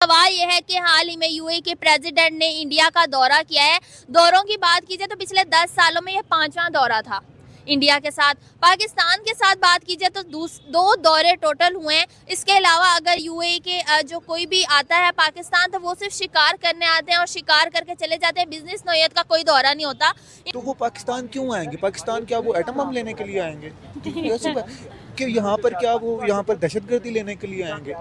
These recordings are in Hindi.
सवाल यह है कि हाल ही में यूएई के प्रेसिडेंट ने इंडिया का दौरा किया है। दौरों की बात की जाए तो पिछले 10 सालों में यह 5वां दौरा था इंडिया के साथ। पाकिस्तान के साथ बात की जाए तो दो दौरे टोटल हुए हैं। इसके अलावा अगर यूएई के जो कोई भी आता है पाकिस्तान तो वो सिर्फ शिकार करने आते हैं और शिकार करके चले जाते हैं। बिजनेस नौयत का कोई दौरा नहीं होता। तो वो पाकिस्तान क्यों आएंगे? पाकिस्तान क्या वो एटम बम लेने के लिए आएंगे? कि यहाँ पर क्या वो यहाँ पर दहशतगर्दी लेने के लिए आएंगे?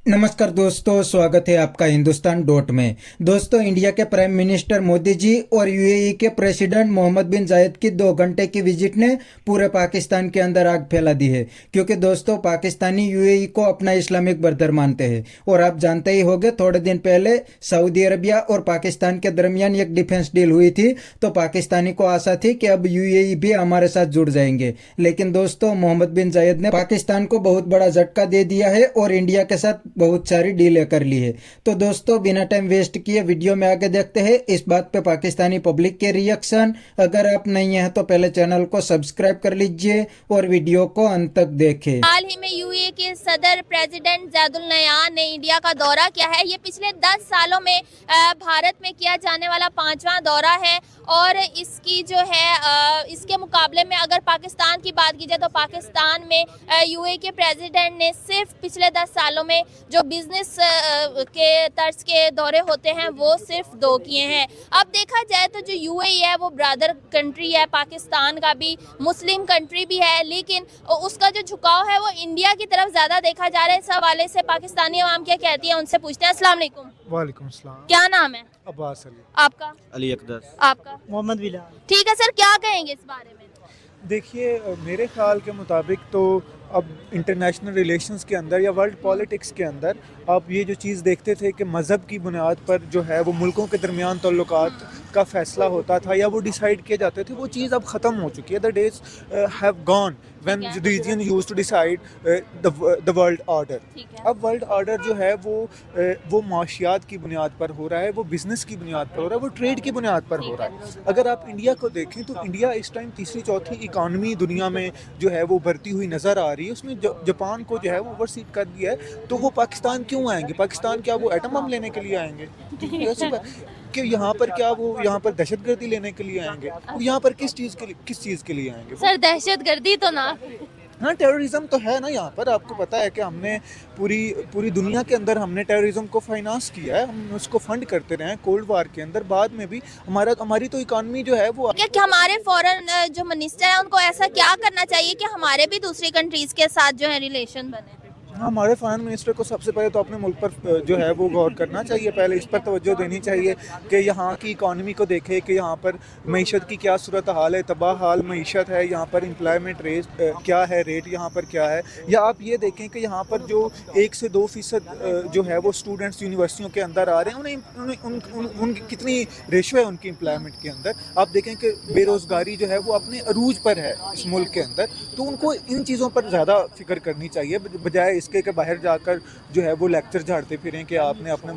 नमस्कार दोस्तों, स्वागत है आपका हिंदुस्तान डॉट में। दोस्तों, इंडिया के प्राइम मिनिस्टर मोदी जी और यूएई के प्रेसिडेंट मोहम्मद बिन जायद की 2 घंटे की विजिट ने पूरे पाकिस्तान के अंदर आग फैला दी है। क्योंकि दोस्तों, पाकिस्तानी यूएई को अपना इस्लामिक ब्रदर मानते हैं। और आप जानते ही होंगे, थोड़े दिन पहले सऊदी अरबिया और पाकिस्तान के दरमियान एक डिफेंस डील हुई थी। तो पाकिस्तानी को आशा थी कि अब यूएई भी हमारे साथ जुड़ जाएंगे। लेकिन दोस्तों, मोहम्मद बिन जायद ने पाकिस्तान को बहुत बड़ा झटका दे दिया है और इंडिया के साथ बहुत सारी डीलें कर ली है। तो दोस्तों, बिना टाइम वेस्ट किए वीडियो में आगे देखते हैं इस बात पे पाकिस्तानी पब्लिक के रिएक्शन। अगर आप नहीं हैं तो पहले चैनल को सब्सक्राइब कर लीजिए और वीडियो को अंत तक देखें। हाल ही में यूएई के सदर प्रेसिडेंट ज़ैदुल नयान ने इंडिया का दौरा किया है। ये पिछले 10 सालों में भारत में किया जाने वाला 5वां दौरा है। और इसकी जो है इसके मुकाबले में अगर पाकिस्तान की बात की जाए तो पाकिस्तान में यूएई के प्रेसिडेंट ने सिर्फ पिछले 10 सालों में जो बिजनेस के तर्ज के दौरे होते हैं वो सिर्फ 2 किए हैं। अब देखा जाए तो जो यूएई है वो ब्रदर कंट्री है, पाकिस्तान का भी मुस्लिम कंट्री भी है, लेकिन उसका जो झुकाव है वो इंडिया की तरफ ज़्यादा देखा जा रहा है। इस हवाले से पाकिस्तानी अवाम क्या कहती है उनसे पूछते हैं। अस्सलाम वालेकुम। वालेकुम सलाम। क्या नाम है? अब्बास अली। आपका? अली अकदर। आपका? मोहम्मद बिलाल। ठीक है सर, क्या कहेंगे इस बारे में? देखिए, मेरे ख्याल के मुताबिक तो अब इंटरनेशनल रिलेशंस के अंदर या वर्ल्ड पॉलिटिक्स के अंदर आप ये जो चीज़ देखते थे कि मज़हब की बुनियाद पर जो है वो मुल्कों के दरमियान ताल्लुकात का फ़ैसला होता था या वो डिसाइड किए जाते थे, वो चीज़ अब ख़त्म हो चुकी है। The days have gone when region used to decide the world order. अब वर्ल्ड ऑर्डर जो है वो माशियात की बुनियाद पर हो रहा है, वो बिज़नेस की बुनियाद पर हो रहा है, वो ट्रेड की बुनियाद पर हो रहा है। अगर आप इंडिया को देखें तो इंडिया इस टाइम तीसरी चौथी इकानमी दुनिया में जो है वो बढ़ती हुई नज़र आ रही है। उसने जापान को जो है वो ओवरसीड कर दिया है। तो वो पाकिस्तान क्यों आएंगे? पाकिस्तान क्या वो एटम बम लेने के लिए आएंगे? कि यहाँ पर क्या वो यहाँ पर दहशतगर्दी लेने के लिए आएंगे? वो यहाँ पर किस चीज़ के लिए आएंगे? सर दहशतगर्दी तो ना। हाँ, टेररिज्म तो है ना यहाँ पर। आपको पता है कि हमने पूरी दुनिया के अंदर हमने टेररिज्म को फाइनेंस किया है, हम उसको फंड करते रहे हैं कोल्ड वार के अंदर। बाद में भी हमारी तो इकॉनमी जो है वो क्या हमारे फॉरेन जो मिनिस्टर है उनको ऐसा क्या करना चाहिए कि हमारे भी दूसरी कंट्रीज के साथ जो है रिलेशन बने? हमारे फॉरेन मिनिस्टर को सबसे पहले तो अपने मुल्क पर जो है वो गौर करना चाहिए। पहले इस पर तवज्जो देनी चाहिए कि यहाँ की इकॉनमी को देखे कि यहाँ पर मईशत की क्या सूरत हाल है, तबाह हाल मईशत है, यहाँ पर एम्प्लॉयमेंट रेट क्या है, रेट यहाँ पर क्या है। या आप ये देखें कि यहाँ पर जो 1 से 2% जो है वो स्टूडेंट्स यूनिवर्सिटियों के अंदर आ रहे हैं, उनकी कितनी रेशो है उनकी एम्प्लॉयमेंट के अंदर। आप देखें कि बेरोज़गारी जो है वो अपने अरूज पर है इस मुल्क के अंदर। तो उनको इन चीज़ों पर ज़्यादा फिक्र करनी चाहिए, बजाय के बाहर जाकर जो है वो लेक्चर झाड़ते फिरें कि आपने अपने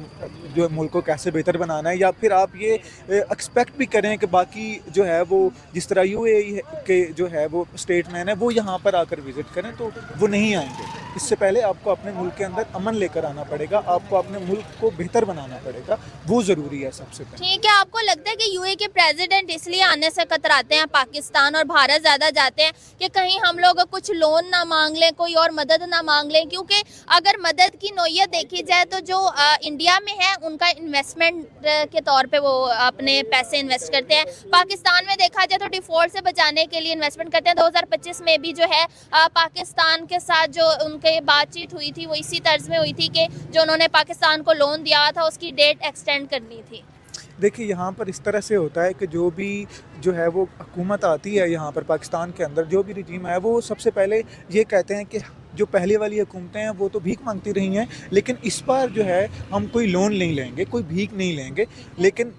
जो मुल्क को कैसे बेहतर बनाना है। या फिर आप ये एक्सपेक्ट भी करें कि बाकी जो है वो जिस तरह यूएई के जो है वो स्टेटमैन है वो यहाँ पर आकर विजिट करें, तो वो नहीं आएंगे। इससे पहले आपको अपने मुल्क के अंदर अमन लेकर आना पड़ेगा, आपको अपने मुल्क को बेहतर बनाना पड़ेगा, वो ज़रूरी है सबसे पहले। ठीक है, आपको लगता है कि यूएई के प्रेसिडेंट इसलिए आने से कतराते हैं पाकिस्तान और भारत ज़्यादा जाते हैं कि कहीं हम लोग कुछ लोन ना मांग लें, कोई और मदद ना मांग लें? क्योंकि अगर मदद की नौयत देखी जाए तो जो इंडिया में है उनका इन्वेस्टमेंट के तौर पे वो अपने पैसे इन्वेस्ट करते हैं। पाकिस्तान में देखा जाए तो डिफॉल्ट से बचाने के लिए इन्वेस्टमेंट करते हैं। 2025 में भी जो है पाकिस्तान के साथ जो उनके बातचीत हुई थी वो इसी तर्ज में हुई थी कि जो उन्होंने पाकिस्तान को लोन दिया था उसकी डेट एक्सटेंड करनी थी। देखिए, यहाँ पर इस तरह से होता है कि जो भी जो है वो हुकूमत आती है यहाँ पर पाकिस्तान के अंदर, जो भी रजीम है वो सबसे पहले ये कहते हैं कि जो पहले वाली हुकूमतें हैं वो तो भीख मांगती रही हैं, लेकिन इस बार जो है हम कोई लोन नहीं लेंगे, कोई भीख नहीं लेंगे। लेकिन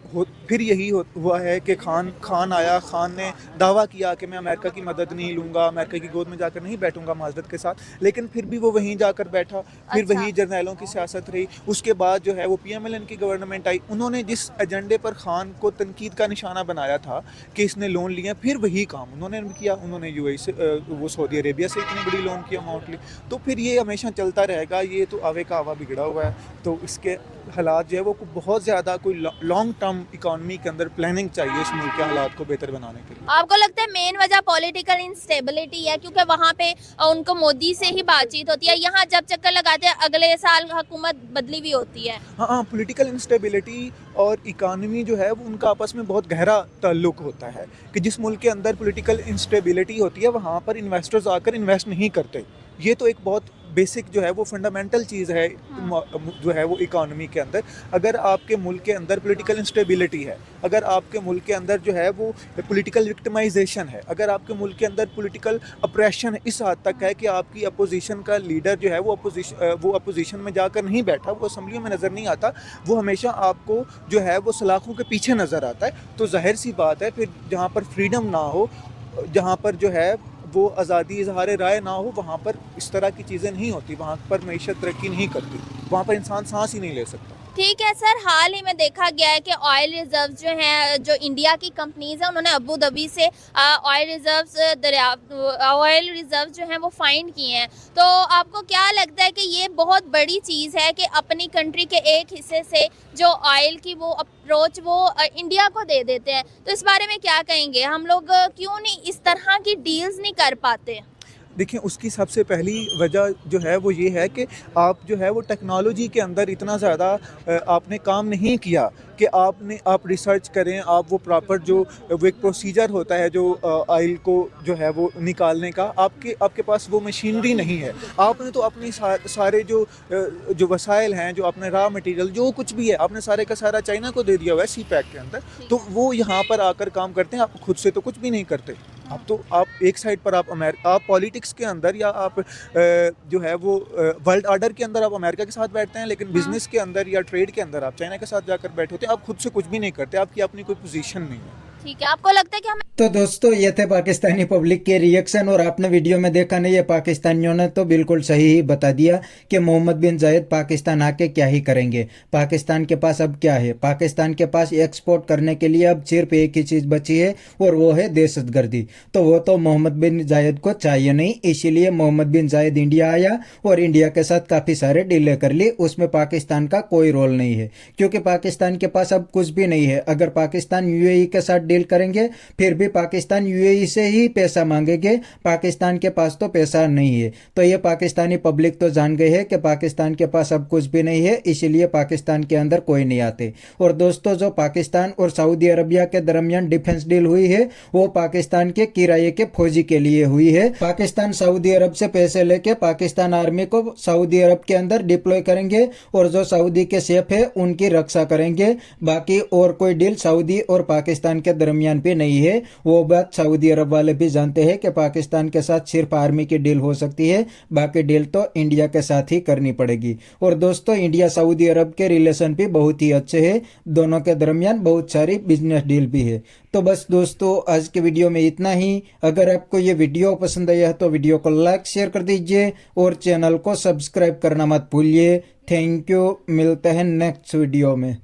फिर यही हुआ है कि खान आया, खान ने दावा किया कि मैं अमेरिका की मदद नहीं लूँगा, अमेरिका की गोद में जाकर नहीं बैठूँगा माजरत के साथ, लेकिन फिर भी वो वहीं जाकर बैठा। फिर अच्छा। वही जर्नैलों की सियासत रही। उसके बाद जो है वो PMLN की गवर्नमेंट आई, उन्होंने जिस एजेंडे पर खान को तनकीद का निशाना बनाया था कि इसने लोन लिए, फिर वही काम उन्होंने किया। उन्होंने UAE से वो सऊदी अरेबिया से इतनी बड़ी लोन की अमाउंट ली। तो फिर ये हमेशा चलता रहेगा, ये तो आवे का आवा बिगड़ा हुआ है। तो इसके हालात जो है वो बहुत ज़्यादा कोई लॉन्ग टर्म इकॉनमी के अंदर प्लानिंग चाहिए इस मुल्क के हालात को बेहतर बनाने के लिए। आपको लगता है मेन वजह पॉलिटिकल इंस्टेबिलिटी है, क्योंकि वहाँ पे उनको मोदी से ही बातचीत होती है, यहाँ जब चक्कर लगाते हैं अगले साल हुकूमत बदली भी होती है। हाँ, पॉलिटिकल इंस्टेबिलिटी और इकानमी जो है वो उनका आपस में बहुत गहरा ताल्लुक होता है कि जिस मुल्क के अंदर पॉलिटिकल इंस्टेबिलिटी होती है वहाँ पर इन्वेस्टर्स आकर इन्वेस्ट नहीं करते। ये तो एक बहुत बेसिक जो है वो फंडामेंटल चीज़ है जो है वो इकानमी के अंदर। अगर आपके मुल्क के अंदर पॉलिटिकल इंस्टेबिलिटी है, अगर आपके मुल्क के अंदर जो है वो पॉलिटिकल विक्टिमाइजेशन है, अगर आपके मुल्क के अंदर पॉलिटिकल अप्रेशन इस हद तक है कि आपकी अपोजिशन का लीडर जो है वो अपोजिशन में जाकर नहीं बैठा, वो असम्बलियों में नज़र नहीं आता, वो हमेशा आपको जो है वो सलाखों के पीछे नज़र आता है, तो जाहिर सी बात है फिर जहाँ पर फ्रीडम ना हो, जहाँ पर जो है वो आज़ादी इजहार राय ना हो, वहाँ पर इस तरह की चीज़ें नहीं होती, वहाँ पर मईशत तरक्की नहीं करती, वहाँ पर इंसान सांस ही नहीं ले सकता। ठीक है सर, हाल ही में देखा गया है कि ऑयल रिजर्व जो हैं, जो इंडिया की कंपनीज हैं, उन्होंने अबू धाबी से ऑयल रिजर्व जो हैं वो फाइंड किए हैं। तो आपको क्या लगता है कि ये बहुत बड़ी चीज़ है कि अपनी कंट्री के एक हिस्से से जो ऑयल की वो अप्रोच वो इंडिया को दे देते हैं? तो इस बारे में क्या कहेंगे? हम लोग क्यों नहीं इस तरह की डील्स नहीं कर पाते? देखिए, उसकी सबसे पहली वजह जो है वो ये है कि आप जो है वो टेक्नोलॉजी के अंदर इतना ज़्यादा आपने काम नहीं किया कि आप रिसर्च करें, आप वो प्रॉपर जो वो एक प्रोसीजर होता है जो ऑयल को जो है वो निकालने का, आपके पास वो मशीनरी नहीं है। आपने तो अपनी सारे जो वसाइल हैं, जो अपने रॉ मटेरियल जो कुछ भी है, आपने सारे का सारा चाइना को दे दिया हुआ है CPEC के अंदर, तो वो यहाँ पर आकर काम करते हैं, आप खुद से तो कुछ भी नहीं करते। आप एक साइड पर आप पॉलिटिक्स के अंदर या आप जो है वो वर्ल्ड ऑर्डर के अंदर आप अमेरिका के साथ बैठते हैं, लेकिन बिजनेस के अंदर या ट्रेड के अंदर आप चाइना के साथ जाकर बैठे होते हैं, आप खुद से कुछ भी नहीं करते, आपकी अपनी कोई पोजीशन नहीं है। ठीक है, आपको लगता है कि हमें तो दोस्तों ये थे पाकिस्तानी पब्लिक के रिएक्शन, और आपने वीडियो में देखा नहीं, ये पाकिस्तानियों ने तो बिल्कुल सही ही बता दिया कि मोहम्मद बिन जायद पाकिस्तान आके क्या ही करेंगे। पाकिस्तान के पास अब क्या है? पाकिस्तान के पास एक्सपोर्ट करने के लिए अब सिर्फ एक ही चीज़ बची है, और वो है दहशतगर्दी। तो वो तो मोहम्मद बिन जायद को चाहिए नहीं, इसीलिए मोहम्मद बिन जायद इंडिया आया और इंडिया के साथ काफ़ी सारे डीलें कर ली। उसमें पाकिस्तान का कोई रोल नहीं है, क्योंकि पाकिस्तान के पास अब कुछ भी नहीं है। अगर पाकिस्तान UAE के साथ डील करेंगे, फिर भी पाकिस्तान UAE से ही पैसा मांगेंगे, पाकिस्तान के पास तो पैसा नहीं है। तो ये पाकिस्तानी पब्लिक तो जान गई है कि पाकिस्तान के पास अब कुछ भी नहीं है, इसीलिए पाकिस्तान के अंदर कोई नहीं आते। और दोस्तों, जो पाकिस्तान और सऊदी अरबिया के दरमियान डिफेंस डील हुई है, वो पाकिस्तान के किराए के फौजी के लिए हुई है। पाकिस्तान सऊदी अरब से पैसे लेके पाकिस्तान आर्मी को सऊदी अरब के अंदर डिप्लॉय करेंगे, और जो सऊदी के सेफ है उनकी रक्षा करेंगे। बाकी और कोई डील सऊदी और पाकिस्तान के दरमियान भी नहीं है। वो बात सऊदी अरब वाले भी जानते हैं कि पाकिस्तान के साथ सिर्फ आर्मी की डील हो सकती है, बाकी डील तो इंडिया के साथ ही करनी पड़ेगी। और दोस्तों, इंडिया सऊदी अरब के रिलेशन भी बहुत ही अच्छे हैं, दोनों के दरमियान बहुत सारी बिजनेस डील भी है। तो बस दोस्तों, आज के वीडियो में इतना ही। अगर आपको ये वीडियो पसंद आया है तो वीडियो को लाइक शेयर कर दीजिए, और चैनल को सब्सक्राइब करना मत भूलिए। थैंक यू, मिलते हैं नेक्स्ट वीडियो में।